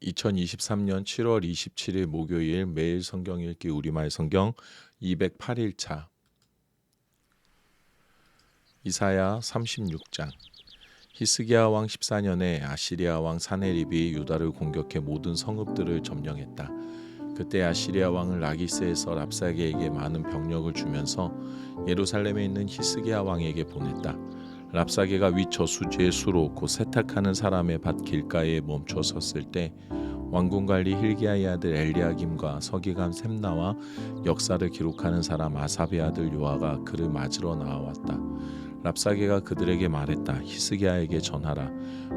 2023년 7월 27일 목요일 매일 성경 읽기 우리말 성경 208일차 이사야 36장. 히스기야 왕 14년에 아시리아 왕 사네립이 유다를 공격해 모든 성읍들을 점령했다. 그때 아시리아 왕은 라기스에서 랍사게에게 많은 병력을 주면서 예루살렘에 있는 히스기야 왕에게 보냈다. 랍사게가 윗 저수지의 수로 곧 세탁하는 사람의 밭 길가에 멈춰 섰을 때 왕궁관리 힐기야의 아들 엘리야김과 서기관 셈나와 역사를 기록하는 사람 아삽의 아들 요아가 그를 맞으러 나와왔다. 랍사게가 그들에게 말했다. 히스기야에게 전하라.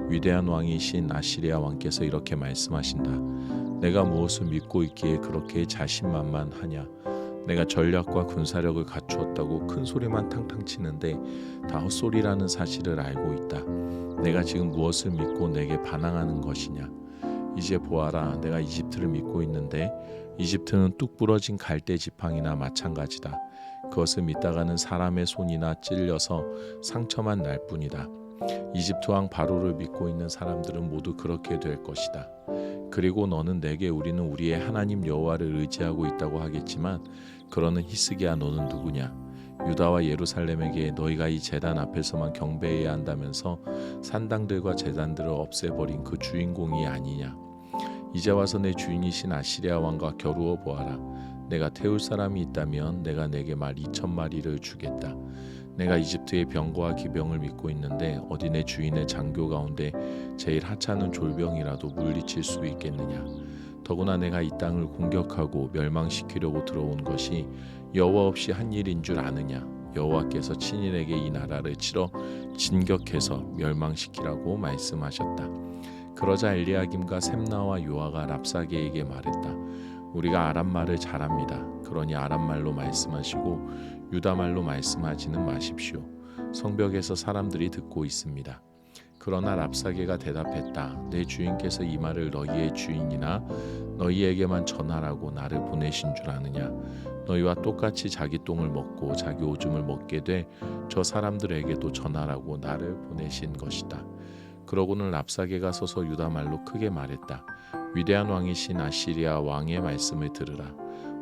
위대한 왕이신 아시리아 왕께서 이렇게 말씀하신다. 내가 무엇을 믿고 있기에 그렇게 자신만만하냐. 내가 전략과 군사력을 갖추었다고 큰 소리만 탕탕 치는데 다 헛소리라는 사실을 알고 있다. 내가 지금 무엇을 믿고 내게 반항하는 것이냐. 이제 보아라. 내가 이집트를 믿고 있는데 이집트는 뚝 부러진 갈대 지팡이나 마찬가지다. 그것을 믿다가는 사람의 손이나 찔려서 상처만 날 뿐이다. 이집트 왕 바로를 믿고 있는 사람들은 모두 그렇게 될 것이다. 그리고 너는 내게 우리는 우리의 하나님 여호와를 의지하고 있다고 하겠지만 그러는 히스기야 너는 누구냐? 유다와 예루살렘에게 너희가 이 제단 앞에서만 경배해야 한다면서 산당들과 제단들을 없애버린 그 주인공이 아니냐? 이제 와서 내 주인이신 아시리아 왕과 겨루어 보아라. 내가 태울 사람이 있다면 내가 내게 말 2,000마리를 주겠다. 내가 이집트의 병거와 기병을 믿고 있는데 어디 내 주인의 장교 가운데 제일 하찮은 졸병이라도 물리칠 수 있겠느냐. 더구나 내가 이 땅을 공격하고 멸망시키려고 들어온 것이 여호와 없이 한 일인 줄 아느냐. 여호와께서 친히 내게 이 나라를 치러 진격해서 멸망시키라고 말씀하셨다. 그러자 엘리야김과 셈나와 요아가 랍사게에게 말했다. 우리가 아람말을 잘합니다. 그러니 아람말로 말씀하시고 유다말로 말씀하지는 마십시오. 성벽에서 사람들이 듣고 있습니다. 그러나 랍사게가 대답했다. 내 주인께서 이 말을 너희의 주인이나 너희에게만 전하라고 나를 보내신 줄 아느냐. 너희와 똑같이 자기 똥을 먹고 자기 오줌을 먹게 돼 저 사람들에게도 전하라고 나를 보내신 것이다. 그러고는 랍사게가 서서 유다말로 크게 말했다. 위대한 왕이신 아시리아 왕의 말씀을 들으라.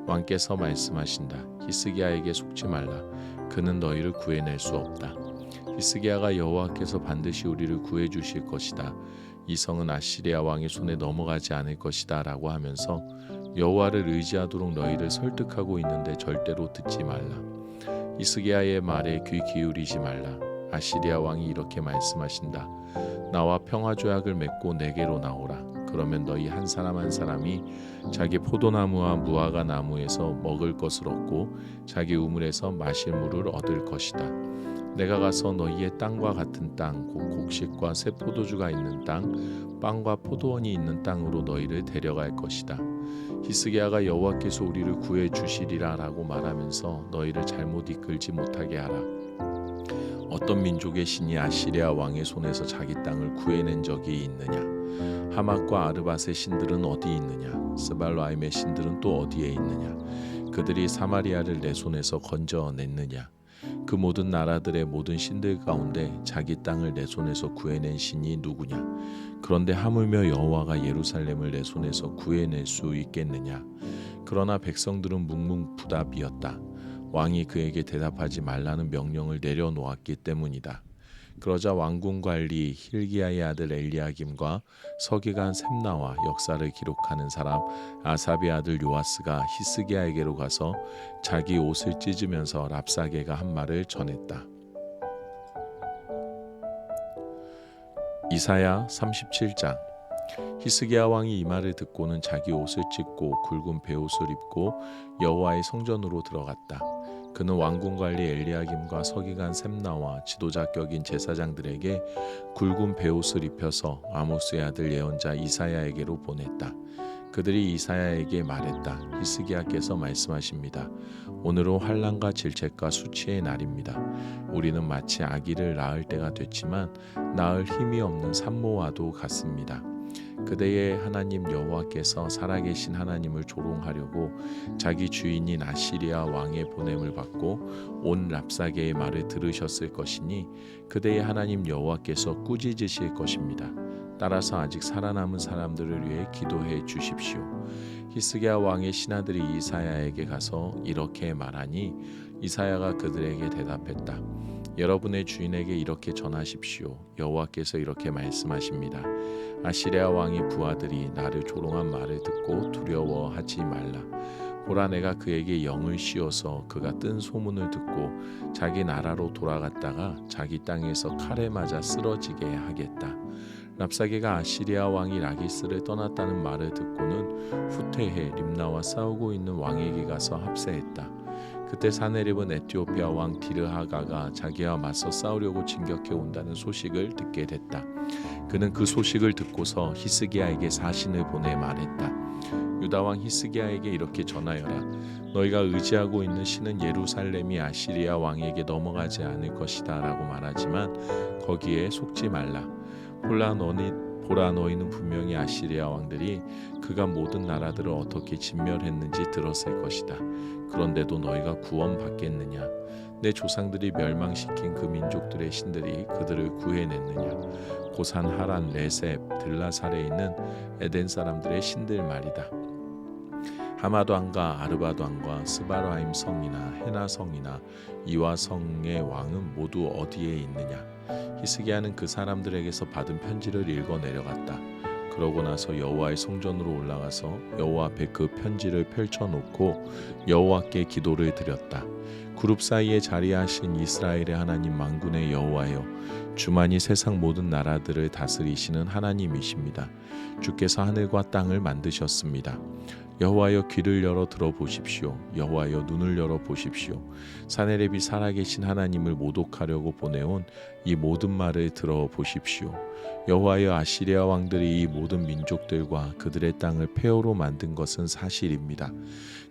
왕께서 말씀하신다. 히스기야에게 속지 말라. 그는 너희를 구해낼 수 없다. 히스기야가 여호와께서 반드시 우리를 구해 주실 것이다. 이 성은 아시리아 왕의 손에 넘어가지 않을 것이다 라고 하면서 여호와를 의지하도록 너희를 설득하고 있는데 절대로 듣지 말라. 히스기야의 말에 귀 기울이지 말라. 아시리아 왕이 이렇게 말씀하신다. 나와 평화조약을 맺고 내게로 나오라. 그러면 너희 한 사람 한 사람이 자기 포도나무와 무화과 나무에서 먹을 것을 얻고 자기 우물에서 마실 물을 얻을 것이다. 내가 가서 너희의 땅과 같은 땅, 곧 곡식과 새 포도주가 있는 땅, 빵과 포도원이 있는 땅으로 너희를 데려갈 것이다. 히스기야가 여호와께서 우리를 구해 주시리라 라고 말하면서 너희를 잘못 이끌지 못하게 하라. 어떤 민족의 신이 아시리아 왕의 손에서 자기 땅을 구해낸 적이 있느냐? 하맛과 아르밧의 신들은 어디 있느냐? 스발라임의 신들은 또 어디에 있느냐? 그들이 사마리아를 내 손에서 건져냈느냐? 그 모든 나라들의 모든 신들 가운데 자기 땅을 내 손에서 구해낸 신이 누구냐? 그런데 하물며 여호와가 예루살렘을 내 손에서 구해낼 수 있겠느냐? 그러나 백성들은 묵묵부답 비었다. 왕이 그에게 대답하지 말라는 명령을 내려놓았기 때문이다. 그러자 왕궁 관리 힐기야의 아들 엘리야김과 서기관 셈나와 역사를 기록하는 사람 아삽의 아들 요아스가 히스기야에게로 가서 자기 옷을 찢으면서 랍사게가 한 말을 전했다. 이사야 37장. 히스기야 왕이 이 말을 듣고는 자기 옷을 찢고 굵은 베옷을 입고 여호와의 성전으로 들어갔다. 그는 왕궁 관리 엘리야김과 서기관 셈나와 지도자격인 제사장들에게 굵은 베옷을 입혀서 아모스의 아들 예언자 이사야에게로 보냈다. 그들이 이사야에게 말했다. 히스기야께서 말씀하십니다. 오늘은 환난과 질책과 수치의 날입니다. 우리는 마치 아기를 낳을 때가 됐지만 낳을 힘이 없는 산모와도 같습니다. 그대의 하나님 여호와께서 살아계신 하나님을 조롱하려고 자기 주인인 아시리아 왕의 보냄을 받고 온 랍사게의 말을 들으셨을 것이니 그대의 하나님 여호와께서 꾸짖으실 것입니다. 따라서 아직 살아남은 사람들을 위해 기도해 주십시오. 히스기야 왕의 신하들이 이사야에게 가서 이렇게 말하니 이사야가 그들에게 대답했다. 여러분의 주인에게 이렇게 전하십시오. 여호와께서 이렇게 말씀하십니다. 아시리아 왕의 부하들이 나를 조롱한 말을 듣고 두려워하지 말라. 보라, 내가 그에게 영을 씌워서 그가 뜬 소문을 듣고 자기 나라로 돌아갔다가 자기 땅에서 칼에 맞아 쓰러지게 하겠다. 랍사게가 아시리아 왕이 라기스를 떠났다는 말을 듣고는 후퇴해 림나와 싸우고 있는 왕에게 가서 합세했다. 그때 사네립은 에티오피아 왕 디르하가가 자기와 맞서 싸우려고 진격해 온다는 소식을 듣게 됐다. 그는 그 소식을 듣고서 히스기야에게 사신을 보내 말했다. 유다 왕 히스기야에게 이렇게 전하여라. 너희가 의지하고 있는 신은 예루살렘이 아시리아 왕에게 넘어가지 않을 것이다 라고 말하지만 거기에 속지 말라. 보라, 너희는 분명히 아시리아 왕들이 그가 모든 나라들을 어떻게 진멸했는지 들었을 것이다. 그런데도 너희가 구원받겠느냐? 내 조상들이 멸망시킨 그 민족들의 신들이 그들을 구해냈느냐? 고산, 하란, 레셉, 들라살에 있는 에덴 사람들의 신들 말이다. 하마도안과 아르바도안과 스바라임 성이나 헤나 성이나 이와 성의 왕은 모두 어디에 있느냐? 히스기야는 그 사람들에게서 받은 편지를 읽어 내려갔다. 그러고 나서 여호와의 성전으로 올라가서 여호와 앞에 그 편지를 펼쳐놓고 여호와께 기도를 드렸다. 그룹 사이에 자리하신 이스라엘의 하나님 만군의 여호와여, 주만이 세상 모든 나라들을 다스리시는 하나님이십니다. 주께서 하늘과 땅을 만드셨습니다. 여호와여, 귀를 열어 들어보십시오. 여호와여, 눈을 열어 보십시오. 사네립이 살아계신 하나님을 모독하려고 보내온 이 모든 말을 들어보십시오. 여호와여, 아시리아 왕들이 이 모든 민족들과 그들의 땅을 폐허로 만든 것은 사실입니다.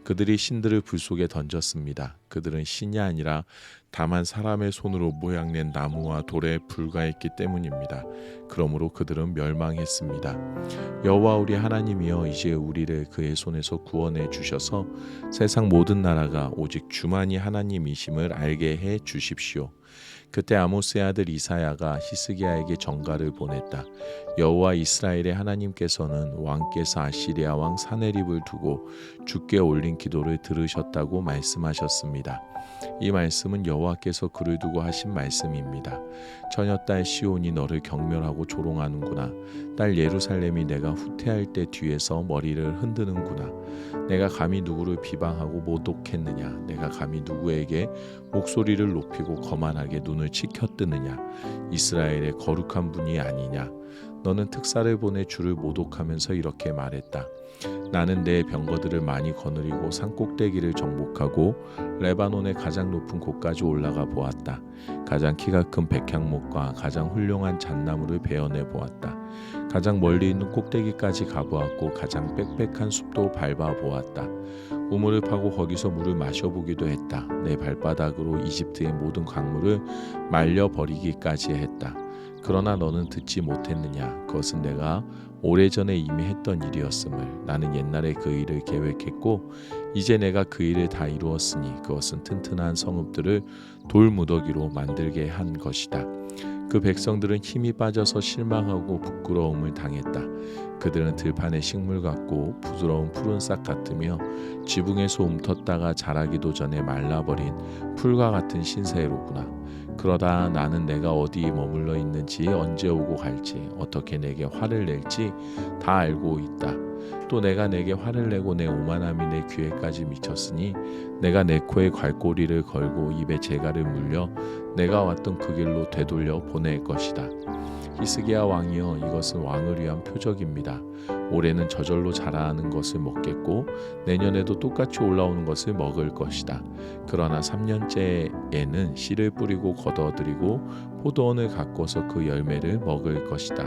그들이 신들을 불 속에 던졌습니다. 그들은 신이 아니라 다만 사람의 손으로 모양낸 나무와 돌에 불과했기 때문입니다. 그러므로 그들은 멸망했습니다. 여호와 우리 하나님이여, 이제 우리를 그의 손에서 구원해 주셔서 세상 모든 나라가 오직 주만이 하나님이심을 알게 해 주십시오. 그때 아모스의 아들 이사야가 히스기야에게 전가를 보냈다. 여호와 이스라엘의 하나님께서는 왕께서 아시리아 왕 사네립을 두고 주께 올린 기도를 들으셨다고 말씀하셨습니다. 이 말씀은 여호와께서 그를 두고 하신 말씀입니다. 처녀딸 시온이 너를 경멸하고 조롱하는구나. 딸 예루살렘이 내가 후퇴할 때 뒤에서 머리를 흔드는구나. 내가 감히 누구를 비방하고 모독했느냐? 내가 감히 누구에게 목소리를 높이고 거만하게 눈을 치켜뜨느냐? 이스라엘의 거룩한 분이 아니냐? 너는 특사를 보내 주를 모독하면서 이렇게 말했다. 나는 내 병거들을 많이 거느리고 산꼭대기를 정복하고 레바논의 가장 높은 곳까지 올라가 보았다. 가장 키가 큰 백향목과 가장 훌륭한 잣나무를 베어내 보았다. 가장 멀리 있는 꼭대기까지 가보았고 가장 빽빽한 숲도 밟아보았다. 우물을 파고 거기서 물을 마셔보기도 했다. 내 발바닥으로 이집트의 모든 강물을 말려버리기까지 했다. 그러나 너는 듣지 못했느냐? 그것은 내가 오래전에 이미 했던 일이었음을. 나는 옛날에 그 일을 계획했고 이제 내가 그 일을 다 이루었으니 그것은 튼튼한 성읍들을 돌무더기로 만들게 한 것이다. 그 백성들은 힘이 빠져서 실망하고 부끄러움을 당했다. 그들은 들판의 식물 같고 부드러운 푸른 싹 같으며 지붕에서 움텄다가 자라기도 전에 말라버린 풀과 같은 신세로구나. 그러다 나는 내가 어디 머물러 있는지, 언제 오고 갈지, 어떻게 내게 화를 낼지 다 알고 있다. 또 내가 내게 화를 내고 내 오만함이 내 귀에까지 미쳤으니 내가 내 코에 괄꼬리를 걸고 입에 재갈을 물려 내가 왔던 그 길로 되돌려 보낼 것이다. 히스기야 왕이여, 이것은 왕을 위한 표적입니다. 올해는 저절로 자라는 것을 먹겠고 내년에도 똑같이 올라오는 것을 먹을 것이다. 그러나 3년째에는 씨를 뿌리고 걷어들이고 포도원을 가꿔서 그 열매를 먹을 것이다.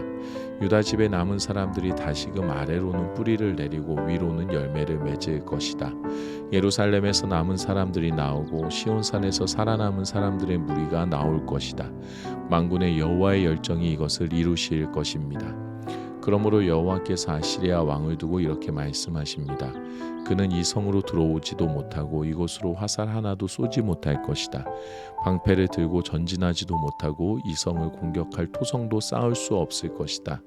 유다 집에 남은 사람들이 다시금 아래로는 뿌리를 내리고 위로는 열매를 맺을 것이다. 예루살렘에서 남은 사람들이 나오고 시온산에서 살아남은 사람들의 무리가 나올 것이다. 만군의 여호와의 열정이 이것을 이루실 것입니다. 그러므로 여호와께서 아시리아 왕을 두고 이렇게 말씀하십니다. 그는 이 성으로 들어오지도 못하고 이곳으로 화살 하나도 쏘지 못할 것이다. 방패를 들고 전진하지도 못하고 이 성을 공격할 토성도 쌓을 수 없을 것이다.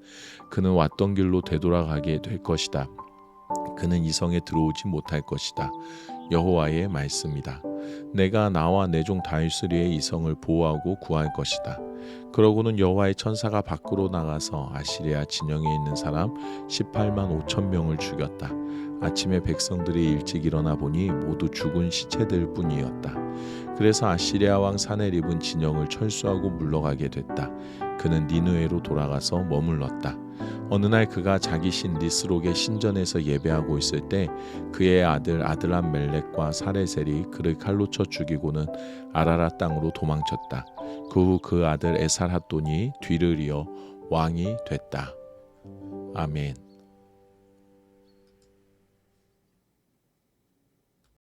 그는 왔던 길로 되돌아가게 될 것이다. 그는 이 성에 들어오지 못할 것이다. 여호와의 말씀이다. 내가 나와 내 종 다윗을 위해 이 성을 보호하고 구할 것이다. 그러고는 여호와의 천사가 밖으로 나가서 아시리아 진영에 있는 사람 18만 5천 명을 죽였다. 아침에 백성들이 일찍 일어나 보니 모두 죽은 시체들 뿐이었다. 그래서 아시리아 왕 사네립은 진영을 철수하고 물러가게 됐다. 그는 니느웨로 돌아가서 머물렀다. 어느 날 그가 자기 신 니스록의 신전에서 예배하고 있을 때 그의 아들 아드람멜렉과 사레셀이 그를 칼로 쳐 죽이고는 아라랏 땅으로 도망쳤다. 그 후 그 아들 에살핫돈이 뒤를 이어 왕이 됐다. 아멘.